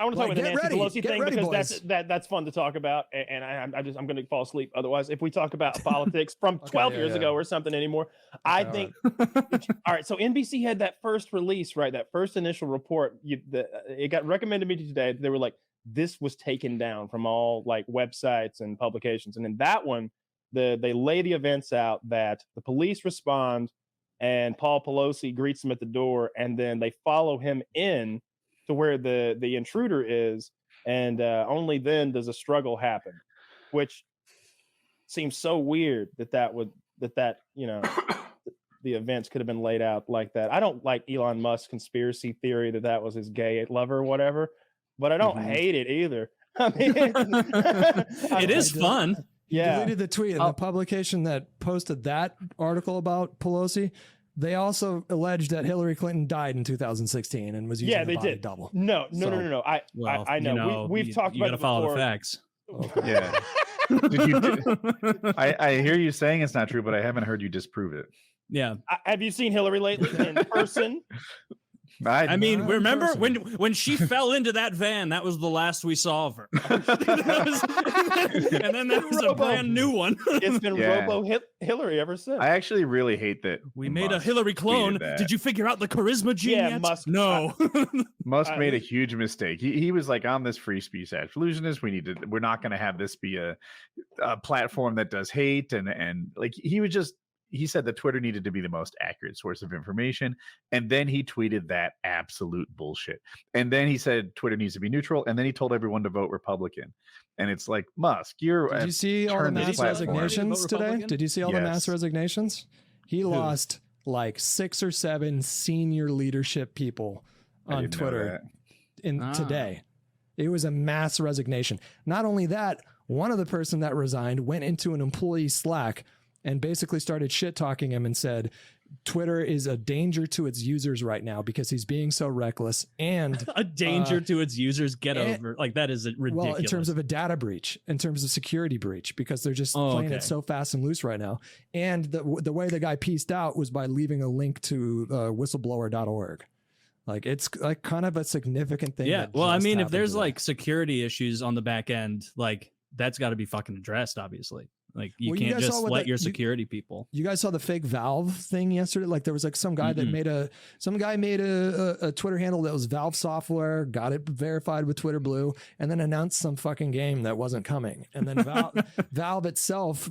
I want to talk about the Nancy Pelosi thing because boys. that's fun to talk about, and I'm going to fall asleep otherwise. If we talk about politics from 12 years ago or something anymore, I think. All right, so NBC had that first release, right? That first initial report. It got recommended to me today. They were like, this was taken down from all like websites and publications, and in that one, they lay the events out that the police respond, and Paul Pelosi greets them at the door, and then they follow him in to where the intruder is, and only then does a struggle happen, which seems so weird that you know the events could have been laid out like that. I don't like Elon Musk's conspiracy theory that was his gay lover or whatever, but I don't hate it either. I mean, it is fun. He deleted the tweet, and the publication that posted that article about Pelosi, they also alleged that Hillary Clinton died in 2016 and was using the body double. No. I know. We've talked about it before. You got to follow the facts. Okay. Yeah. I hear you saying it's not true, but I haven't heard you disprove it. Yeah. Have you seen Hillary lately in person? I mean, remember when she fell into that van? That was the last we saw of her. And then there was a brand new one. It's been Robo Hillary ever since. I actually really hate that we made a Hillary clone. Did you figure out the charisma gene yet? Musk. No. Musk made a huge mistake. He was like, I'm this free speech absolutionist. We're not going to have this be a platform that does hate, and like he said that Twitter needed to be the most accurate source of information. And then he tweeted that absolute bullshit. And then he said Twitter needs to be neutral. And then he told everyone to vote Republican. And it's like, Musk, Did you see all the mass resignations today? Did you see all the mass resignations? He lost like 6 or 7 senior leadership people on Twitter today. It was a mass resignation. Not only that, one of the person that resigned went into an employee Slack and basically started shit talking him and said, Twitter is a danger to its users right now because he's being so reckless, and a danger to its users. Get over like that is ridiculous. Well, in terms of a data breach, in terms of security breach, because they're just playing it so fast and loose right now. And the way the guy pieced out was by leaving a link to whistleblower.org. Like it's like kind of a significant thing. Yeah. Well, I mean, if there's like security issues on the back end, like that's got to be fucking addressed, obviously. Like you can't just let your security people. You guys saw the fake Valve thing yesterday? Like there was like some guy that made a Twitter handle that was Valve software, got it verified with Twitter Blue, and then announced some fucking game that wasn't coming. And then Valve itself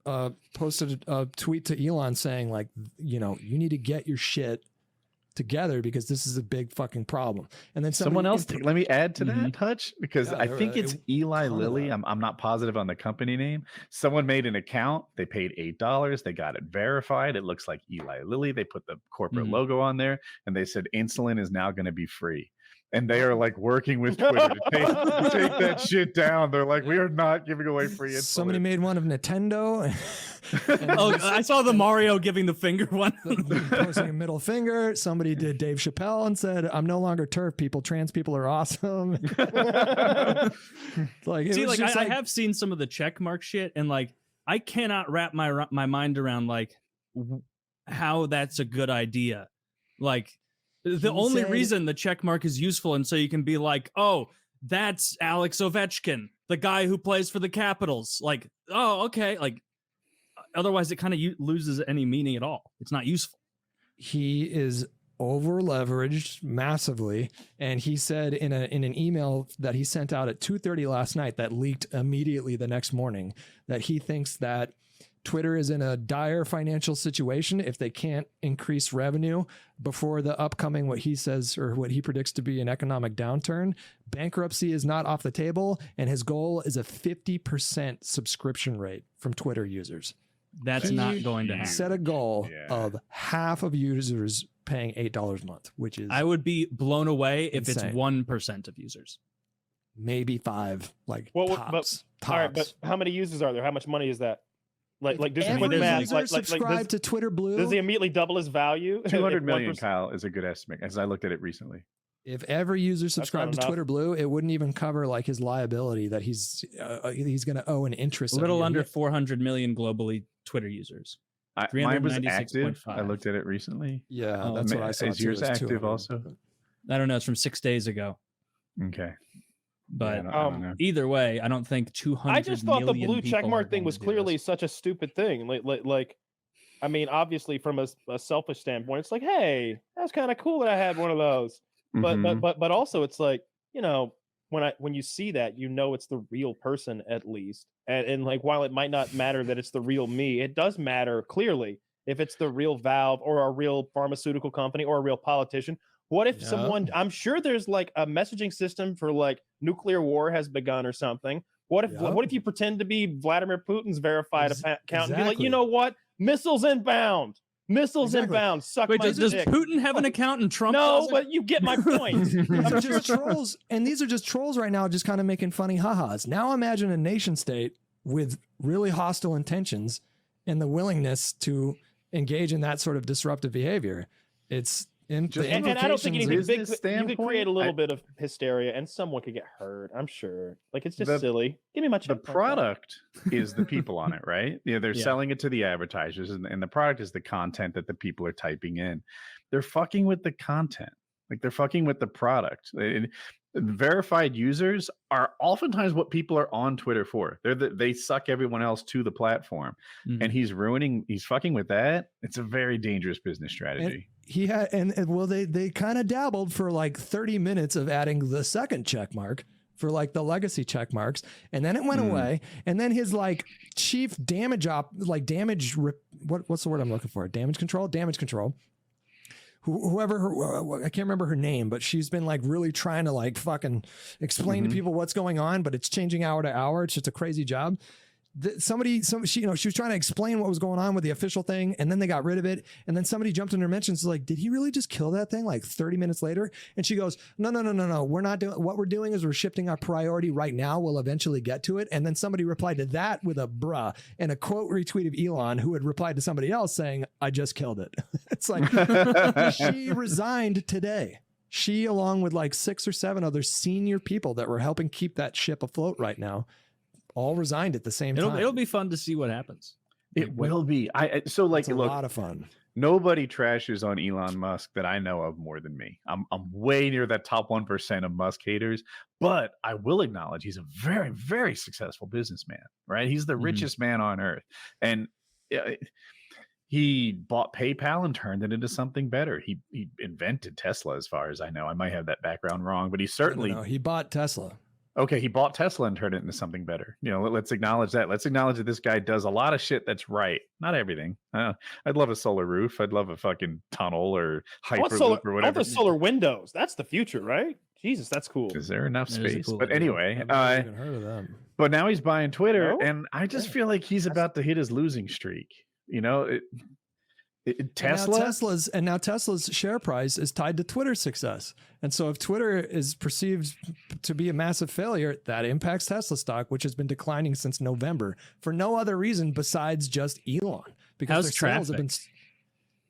posted a tweet to Elon saying like, you know, you need to get your shit together because this is a big fucking problem. And then someone else let me add to that, Hutch, because I think it's Eli Lilly. I'm not positive on the company name. Someone made an account, they paid $8, they got it verified, it looks like Eli Lilly, they put the corporate logo on there, and they said insulin is now going to be free. And they are like working with Twitter to take that shit down. They're like, we are not giving away free insulin. Somebody made one of Nintendo. I saw the Mario giving the finger one. Posting a middle finger. Somebody did Dave Chappelle and said, I'm no longer TERF people. Trans people are awesome. I have seen some of the checkmark shit, and like, I cannot wrap my mind around like how that's a good idea. Like, the only reason the check mark is useful, and so you can be like, oh, that's Alex Ovechkin, the guy who plays for the Capitals. Like, oh, okay. Like, otherwise it kind of loses any meaning at all. It's not useful. He is over leveraged massively, and he said in an email that he sent out at 2:30 last night that leaked immediately the next morning that he thinks that Twitter is in a dire financial situation if they can't increase revenue before the upcoming, what he says, or what he predicts to be an economic downturn. Bankruptcy is not off the table, and his goal is a 50% subscription rate from Twitter users. That's not going to happen. Set a goal of half of users paying $8 a month, which is... I would be blown away if it's 1% of users. Maybe 5, like tops. All right, but how many users are there? How much money is that? Like just every user subscribe to Twitter Blue. Does he immediately double his value? 200 million, Kyle, is a good estimate, as I looked at it recently. If every user subscribed to Twitter Blue, it wouldn't even cover like his liability that he's going to owe an interest. A little under 400 million globally Twitter users. Mine was active. I looked at it recently. Yeah, that's what I saw. Is yours active also? I don't know. It's from 6 days ago. Okay. But I don't know. either way, I don't think 200. I just thought the blue checkmark thing was clearly this. such a stupid thing. Like, I mean, obviously from a selfish standpoint, it's like, hey, that's kind of cool that I had one of those. But also it's like, you know, when you see that, you know, it's the real person at least. And like, while it might not matter that it's the real me, it does matter clearly if it's the real Valve or a real pharmaceutical company or a real politician. What if someone, I'm sure there's like a messaging system for like nuclear war has begun or something. What if you pretend to be Vladimir Putin's verified account and be like, you know what? Missiles inbound. Inbound. Suck my does dick. Putin have an account in Trump? No, but you get my point. These are just trolls, and these are just trolls right now, just kind of making funny ha-has. Now imagine a nation state with really hostile intentions and the willingness to engage in that sort of disruptive behavior. It's and I don't think anything big. You could create a little bit of hysteria, and someone could get hurt. I'm sure. Like, it's just silly. Give me my check. The product is the people on it, right? Yeah, they're selling it to the advertisers, and the product is the content that the people are typing in. They're fucking with the content, like they're fucking with the product. Verified users are oftentimes what people are on Twitter for. They suck everyone else to the platform, and he's fucking with that. It's a very dangerous business strategy. He had, they kind of dabbled for like 30 minutes of adding the second check mark for like the legacy check marks, and then it went away. And then his like chief damage what's the word I'm looking for? Damage control. Whoever I can't remember her name, but she's been like really trying to like fucking explain to people what's going on, but it's changing hour to hour. It's just a crazy job. She was trying to explain what was going on with the official thing, and then they got rid of it. And then somebody jumped in her mentions like, did he really just kill that thing like 30 minutes later? And she goes, no. We're not doing what we're doing is we're shifting our priority right now. We'll eventually get to it. And then somebody replied to that with a bruh and a quote retweet of Elon, who had replied to somebody else saying, I just killed it. It's like she resigned today. She, along with like 6 or 7 other senior people that were helping keep that ship afloat right now, all resigned at the same time. It'll be fun to see what happens. It will be. It's a lot of fun. Nobody trashes on Elon Musk that I know of more than me. I'm way near that top 1% of Musk haters, but I will acknowledge he's a very, very successful businessman, right? He's the richest man on earth. And he bought PayPal and turned it into something better. He invented Tesla, as far as I know. I might have that background wrong, but he certainly... No, he bought Tesla. Okay, he bought Tesla and turned it into something better. You know, let's acknowledge that. Let's acknowledge that this guy does a lot of shit that's right. Not everything. I'd love a solar roof. I'd love a fucking tunnel or Hyperloop or whatever. I want the solar windows. That's the future, right? Jesus, that's cool. Is there enough space? Cool but anyway, I've never even heard of them. But now he's buying Twitter, and I just feel like he's about to hit his losing streak. You know, Now Tesla's share price is tied to Twitter's success. And so if Twitter is perceived to be a massive failure, that impacts Tesla stock, which has been declining since November for no other reason besides just Elon. Because how's traffic?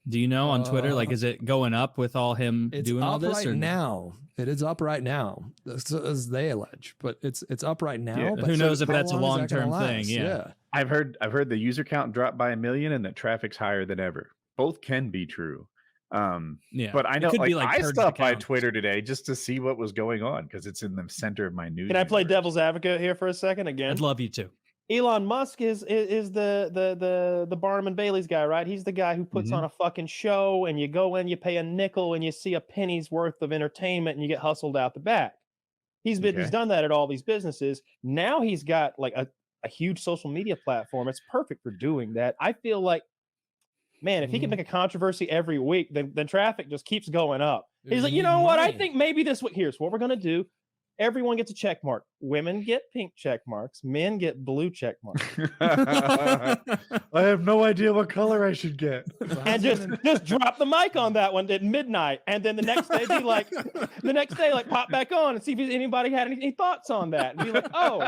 Do you know on Twitter, like, is it going up with all him doing all this? Now. It is up right now, as they allege, but it's up right now. Yeah. But who knows if that's a long-term thing? Yeah. I've heard the user count dropped by 1 million and that traffic's higher than ever. Both can be true. But I know I stopped by Twitter today just to see what was going on because it's in the center of my news. Can I play devil's advocate here for a second again? I'd love you to. Elon Musk is the Barnum and Bailey's guy, right? He's the guy who puts on a fucking show, and you go in, you pay a nickel, and you see a penny's worth of entertainment, and you get hustled out the back. He's done that at all these businesses. Now he's got like a huge social media platform. It's perfect for doing that. I feel like, man, if he can make a controversy every week, then traffic just keeps going up. He's like, you know what? I think maybe here's what we're going to do. Everyone gets a check mark. Women get pink check marks. Men get blue check marks. I have no idea what color I should get. And just drop the mic on that one at midnight. And then the next day pop back on and see if anybody had any thoughts on that. And be like, oh,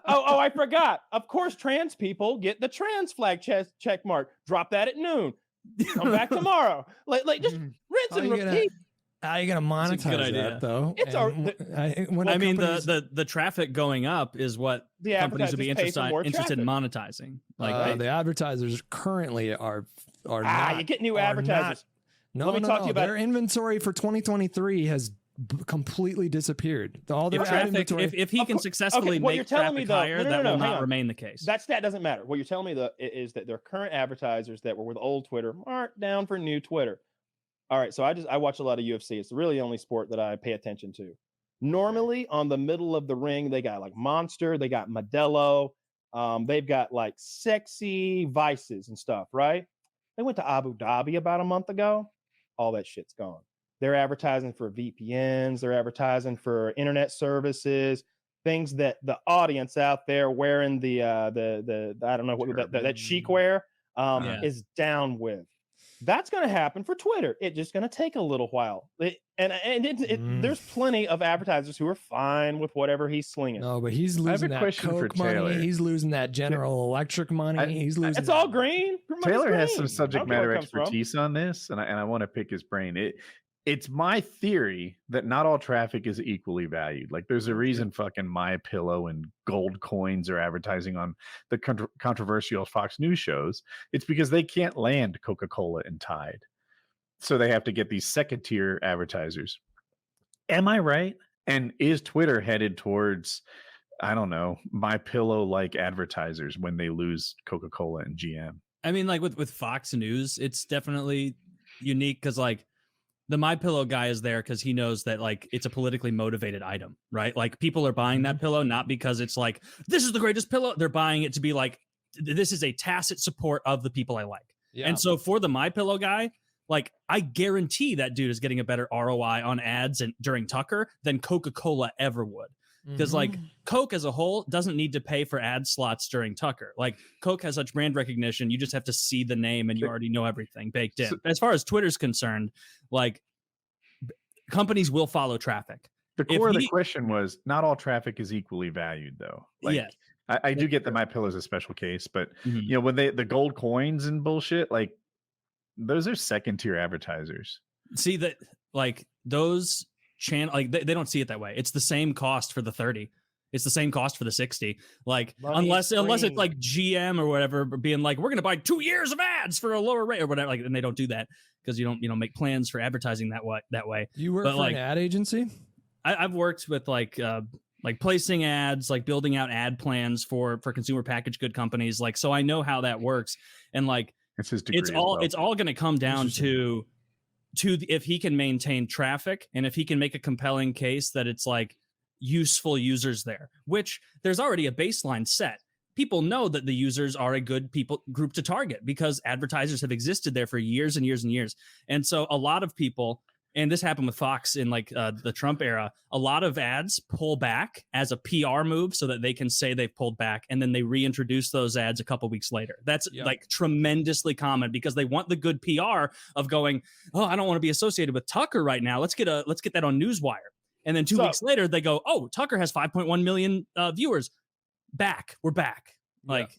I forgot. Of course, trans people get the trans flag check mark. Drop that at noon. Come back tomorrow. Like just rinse and repeat. How are you going to monetize that, though? The traffic going up is what the companies would be interested in monetizing. Like the advertisers currently are not. You get new advertisers. Let me talk to you about their inventory for 2023 has completely disappeared. All their traffic, if he can successfully make traffic higher, that will not remain the case. That stat doesn't matter. What you're telling me though is that their current advertisers that were with old Twitter aren't down for new Twitter. All right, so I watch a lot of UFC. It's really the only sport that I pay attention to. Normally on the middle of the ring, they got like Monster, they got Modelo, they've got like sexy vices and stuff, right? They went to Abu Dhabi about a month ago. All that shit's gone. They're advertising for VPNs. They're advertising for internet services, things that the audience out there wearing the I don't know what that chic wear is down with. That's going to happen for Twitter. It's just going to take a little while. There's plenty of advertisers who are fine with whatever he's slinging. No, but he's losing that Coke money. He's losing that General Electric money. He's losing. It's all green. Taylor has some subject matter expertise on this, and I want to pick his brain. It's my theory that not all traffic is equally valued. Like there's a reason fucking MyPillow and gold coins are advertising on the controversial Fox News shows. It's because they can't land Coca-Cola and Tide. So they have to get these second tier advertisers. Am I right? And is Twitter headed towards, I don't know, MyPillow like advertisers when they lose Coca-Cola and GM? I mean, like with Fox News, it's definitely unique because like, the MyPillow guy is there because he knows that like it's a politically motivated item, right? Like people are buying that pillow not because it's like this is the greatest pillow. They're buying it to be like this is a tacit support of the people I like. Yeah. And so for the MyPillow guy, like I guarantee that dude is getting a better ROI on ads and during Tucker than Coca-Cola ever would. Because like Coke as a whole doesn't need to pay for ad slots during Tucker. Like Coke has such brand recognition, you just have to see the name and you already know everything baked in. As far as Twitter's concerned, like companies will follow traffic. The core of the question was not all traffic is equally valued, though. Like, yeah, I do get that MyPillow is a special case, but you know when the gold coins and bullshit, like those are second tier advertisers. See that like those. Channel like they don't see it that way. It's the same cost for the 30. It's the same cost for the 60. Like unless it's like GM or whatever being like we're gonna buy 2 years of ads for a lower rate or whatever. Like and they don't do that because you don't make plans for advertising that way. You work for an ad agency? I've worked with like placing ads, like building out ad plans for consumer packaged good companies. Like so I know how that works. And like it's all gonna come down to if he can maintain traffic and if he can make a compelling case that it's like useful users there, which there's already a baseline set. People know that the users are a good group to target because advertisers have existed there for years and years and years. And so a lot of people, and this happened with Fox in like the Trump era, a lot of ads pull back as a PR move so that they can say they've pulled back and then they reintroduce those ads a couple weeks later. That's like tremendously common because they want the good PR of going, oh, I don't want to be associated with Tucker right now. Let's get that on Newswire. And then 2 weeks later they go, oh, Tucker has 5.1 million viewers. We're back. Like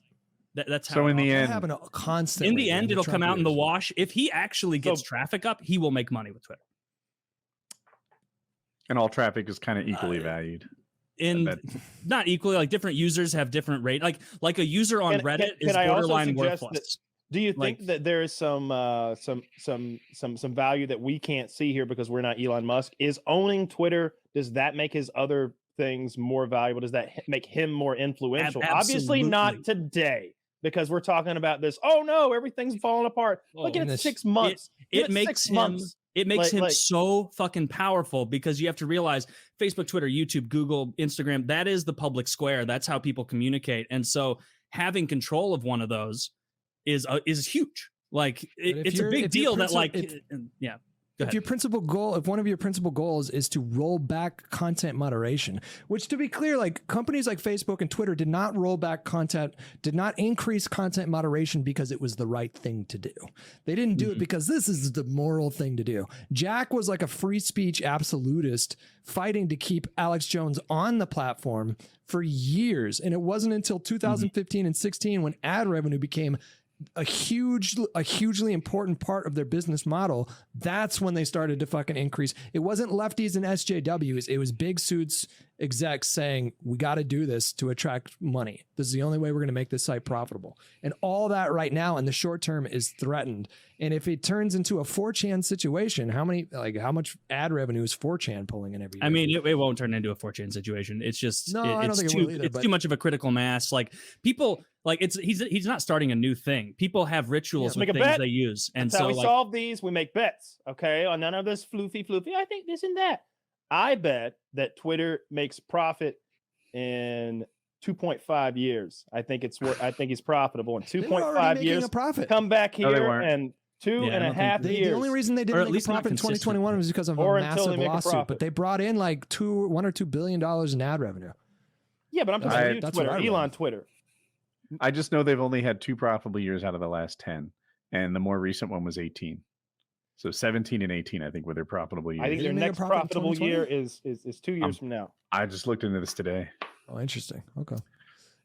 that's how. So in the end, constantly. In the end, it'll come out in the wash. If he actually gets traffic up, he will make money with Twitter. And all traffic is kind of equally valued. Not equally, like different users have different rate. Like a user on Reddit is borderline worthless. Do you think that there is some value that we can't see here because we're not Elon Musk? Is owning Twitter, does that make his other things more valuable? Does that make him more influential? Obviously not today, because we're talking about this. Oh no, everything's falling apart. Look at 6 months. It makes him so fucking powerful because you have to realize Facebook, Twitter, YouTube, Google, Instagram, that is the public square. That's how people communicate. And so having control of one of those is huge. Like it's a big deal that like, If one of your principal goals is to roll back content moderation, which to be clear, like companies like Facebook and Twitter did not roll back content, did not increase content moderation because it was the right thing to do. They didn't do it because this is the moral thing to do. Jack was like a free speech absolutist fighting to keep Alex Jones on the platform for years. And it wasn't until 2015 and 16 when ad revenue became a hugely important part of their business model. That's when they started to fucking increase. It wasn't lefties and SJWs. It was big suits execs saying, we got to do this to attract money. This is the only way we're going to make this site profitable. And all that right now in the short term is threatened. And if it turns into a 4chan situation, how much ad revenue is 4chan pulling in every year? I mean, it won't turn into a 4chan situation. It's just, I don't think it will either, it's too much of a critical mass. Like people, like he's not starting a new thing. People have rituals with things they use. And that's how we solve these. We make bets. Okay. On none of this floofy. I think this and that. I bet that Twitter makes profit in 2.5 years. I think it's profitable in 2.5 years. A profit. Come back here and 2.5 years. The only reason they didn't make a profit in 2021 was because of a massive lawsuit. But they brought in like $1 or $2 billion in ad revenue. Yeah, but I'm talking about Twitter, Elon Twitter. I just know they've only had 2 profitable years out of the last 10, and the more recent one was 18. So 17 and 18, I think, were their profitable years. I think their next profitable year is 2 years from now. I just looked into this today. Oh, interesting. Okay.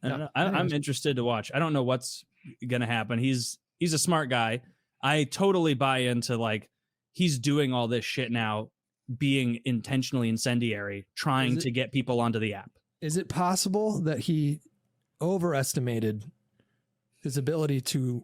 I'm interested to watch. I don't know what's gonna happen. He's a smart guy. I totally buy into like he's doing all this shit now, being intentionally incendiary, trying to get people onto the app. Is it possible that he overestimated his ability to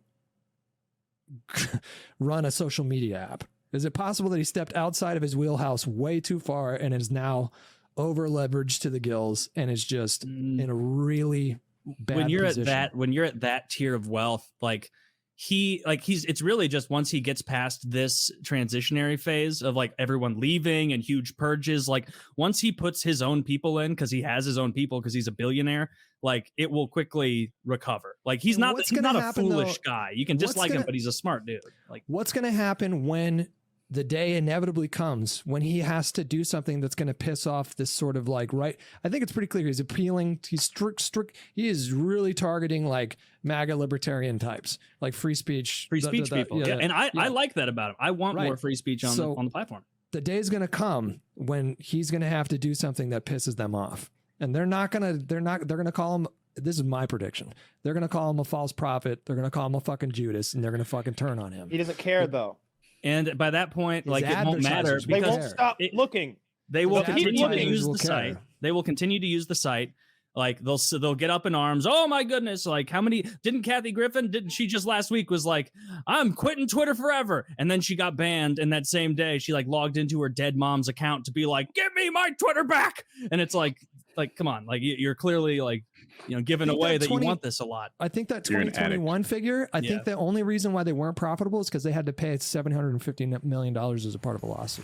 run a social media app? Is it possible that he stepped outside of his wheelhouse way too far and is now over leveraged to the gills and is just in a really bad position? When you're at that tier of wealth, it's really just once he gets past this transitionary phase of like everyone leaving and huge purges, like once he puts his own people in, because he has his own people because he's a billionaire, like it will quickly recover. Like he's not a foolish guy. You can dislike him, but he's a smart dude. Like what's going to happen when the day inevitably comes when he has to do something that's going to piss off this sort of like, right? I think it's pretty clear. He's appealing. He's strict. He is really targeting like MAGA libertarian types, like free speech people. Yeah. And I like that about him. I want more free speech on the platform. The day is going to come when he's going to have to do something that pisses them off. And they're going to call him, this is my prediction. They're going to call him a false prophet. They're going to call him a fucking Judas, and they're going to fucking turn on him. He doesn't care though. And by that point, like it won't matter because they won't stop looking. They will continue to use the site. They will continue to use the site. Like they'll get up in arms. Oh my goodness! Like how many didn't Kathy Griffin? Didn't she just last week was like, I'm quitting Twitter forever, and then she got banned. And that same day, she like logged into her dead mom's account to be like, give me my Twitter back. And it's like come on, like you're clearly like giving away that you want this a lot. I think that 2021 figure. I think the only reason why they weren't profitable is because they had to pay $750 million as a part of a lawsuit.